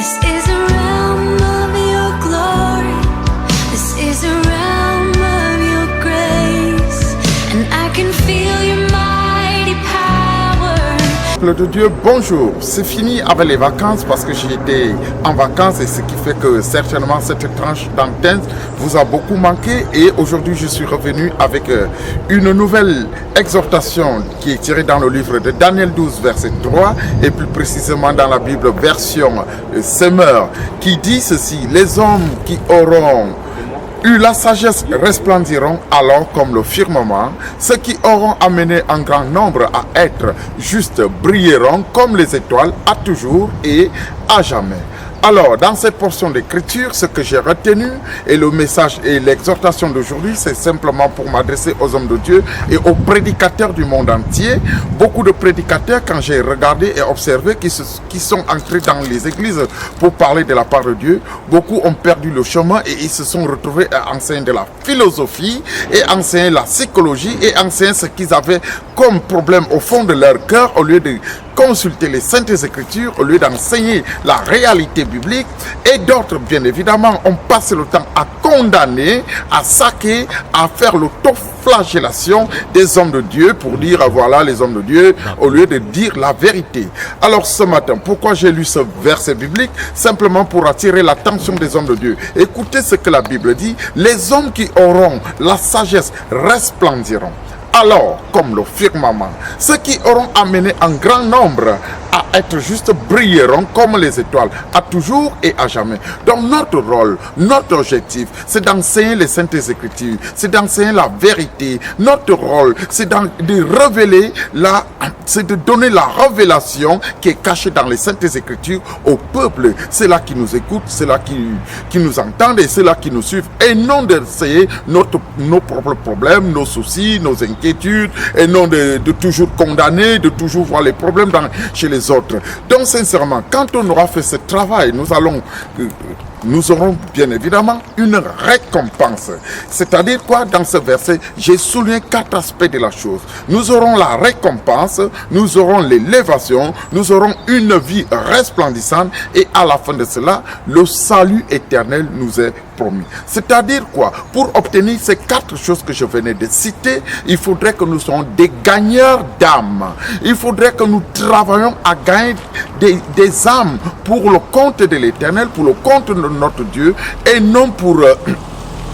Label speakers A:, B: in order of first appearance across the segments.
A: This is a realm of your glory. This is a realm of your grace. And I can feel your mighty power.
B: Peuple de Dieu, bonjour. C'est fini avec les vacances parce que j'étais en vacances et ce qui fait que certainement cette tranche d'antenne vous a beaucoup manqué. Et aujourd'hui, je suis revenu avec une nouvelle exhortation qui est tirée dans le livre de Daniel 12, verset 3 et plus précisément dans la Bible version Semeur qui dit ceci: les hommes qui auront eu la sagesse resplendiront alors comme le firmament, ceux qui auront amené un grand nombre à être justes brilleront comme les étoiles à toujours et à jamais. Alors, dans cette portion d'écriture, ce que j'ai retenu et le message et l'exhortation d'aujourd'hui, c'est simplement pour m'adresser aux hommes de Dieu et aux prédicateurs du monde entier. Beaucoup de prédicateurs, quand j'ai regardé et observé, qui sont entrés dans les églises pour parler de la part de Dieu, beaucoup ont perdu le chemin et ils se sont retrouvés à enseigner de la philosophie et enseigner la psychologie et enseigner ce qu'ils avaient comme problème au fond de leur cœur au lieu de consulter les Saintes Écritures, au lieu d'enseigner la réalité biblique. Et d'autres, bien évidemment, ont passé le temps à condamner, à saquer, à faire l'autoflagellation des hommes de Dieu pour dire voilà les hommes de Dieu au lieu de dire la vérité. Alors ce matin, pourquoi j'ai lu ce verset biblique? Simplement pour attirer l'attention des hommes de Dieu. Écoutez ce que la Bible dit: les hommes qui auront la sagesse resplendiront alors comme le firmament, ceux qui auront amené un grand nombre à être juste brilleront comme les étoiles, à toujours et à jamais. Donc notre rôle, notre objectif, c'est d'enseigner les Saintes Écritures, c'est d'enseigner la vérité. Notre rôle, c'est de révéler c'est de donner la révélation qui est cachée dans les Saintes Écritures au peuple. C'est là qui nous écoute, c'est là qui nous entendent et c'est là qui nous suivent. Et non d'essayer nos propres problèmes, nos soucis, nos inquiétudes, et non de toujours condamner, de toujours voir les problèmes chez les autres. Donc sincèrement, quand on aura fait ce travail, nous aurons bien évidemment une récompense. C'est-à-dire quoi? Dans ce verset, j'ai souligné 4 aspects de la chose. Nous aurons la récompense, nous aurons l'élévation, nous aurons une vie resplendissante et à la fin de cela, le salut éternel nous est promis. C'est-à-dire quoi? Pour obtenir ces 4 choses que je venais de citer, il faudrait que nous soyons des gagneurs d'âmes. Il faudrait que nous travaillions à gagner des âmes pour le compte de l'éternel, pour le compte de notre Dieu et non pour...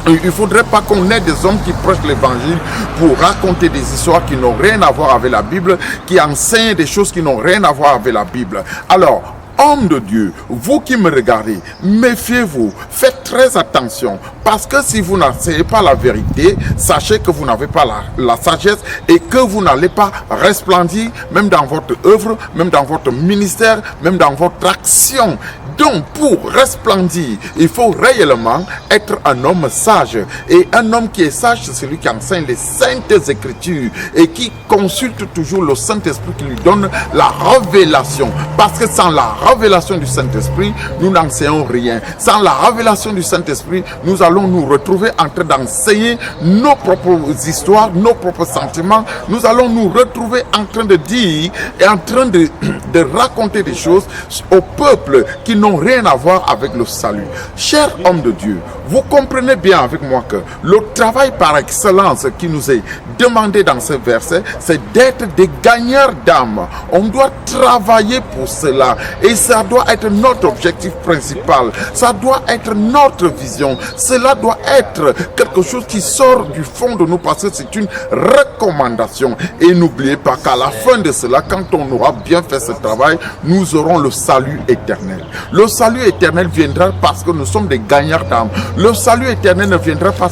B: Il ne faudrait pas qu'on ait des hommes qui prêchent l'évangile pour raconter des histoires qui n'ont rien à voir avec la Bible, qui enseignent des choses qui n'ont rien à voir avec la Bible. Alors, hommes de Dieu, vous qui me regardez, méfiez-vous, faites très attention, parce que si vous n'enseignez pas la vérité, sachez que vous n'avez pas la sagesse et que vous n'allez pas resplendir, même dans votre œuvre, même dans votre ministère, même dans votre action. Donc, pour resplendir, il faut réellement être un homme sage. Et un homme qui est sage, c'est celui qui enseigne les Saintes Écritures et qui consulte toujours le Saint-Esprit qui lui donne la révélation. Parce que sans la révélation du Saint-Esprit, nous n'enseignons rien. Sans la révélation du Saint-Esprit, nous allons nous retrouver en train d'enseigner nos propres histoires, nos propres sentiments. Nous allons nous retrouver en train de dire et en train de raconter des choses au peuple qui n'ont rien à voir avec le salut. Chers hommes de Dieu, vous comprenez bien avec moi que le travail par excellence qui nous est demandé dans ce verset, c'est d'être des gagneurs d'âme. On doit travailler pour cela et ça doit être notre objectif principal. Ça doit être notre vision. Cela doit être quelque chose qui sort du fond de nous parce que c'est une recommandation. Et n'oubliez pas qu'à la fin de cela, quand on aura bien fait ce travail, nous aurons le salut éternel. Le salut éternel viendra parce que nous sommes des gagneurs d'âme. Le salut éternel ne viendra pas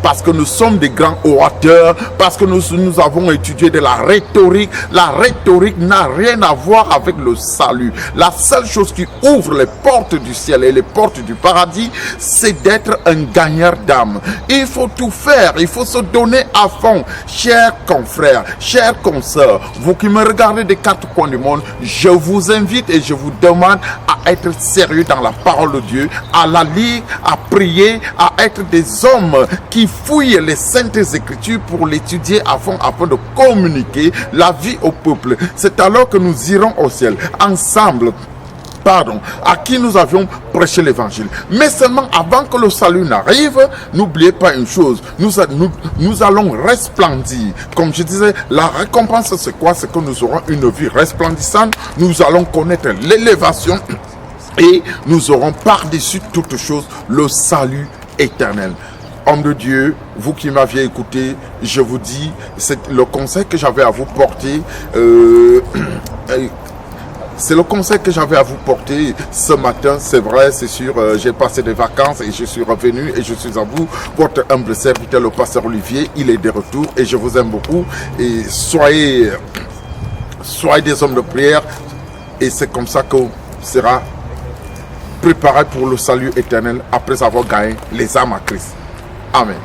B: parce que nous sommes des grands orateurs, parce que nous avons étudié de la rhétorique. La rhétorique n'a rien à voir avec le salut. La seule chose qui ouvre les portes du ciel et les portes du paradis, c'est d'être un gagneur d'âme. Il faut tout faire, il faut se donner à fond. Chers confrères, chers consoeurs, vous qui me regardez des 4 coins du monde, je vous invite et je vous demande à être sérieux dans la parole de Dieu, à la lire, à prier, à être des hommes qui fouillent les Saintes Écritures pour l'étudier à fond afin de communiquer la vie au peuple. C'est alors que nous irons au ciel ensemble. à qui nous avions prêché l'évangile. Mais seulement avant que le salut n'arrive, n'oubliez pas une chose, nous allons resplendir. Comme je disais, la récompense c'est quoi? C'est que nous aurons une vie resplendissante, nous allons connaître l'élévation et nous aurons par-dessus toute chose le salut éternel. Homme de Dieu, vous qui m'aviez écouté, je vous dis, c'est le conseil que j'avais à vous porter. C'est le conseil que j'avais à vous porter ce matin. C'est vrai, c'est sûr, j'ai passé des vacances et je suis revenu et je suis à vous, votre humble serviteur, le pasteur Olivier. Il est de retour et je vous aime beaucoup. Et soyez des hommes de prière et c'est comme ça qu'on sera préparé pour le salut éternel après avoir gagné les âmes à Christ. Amen.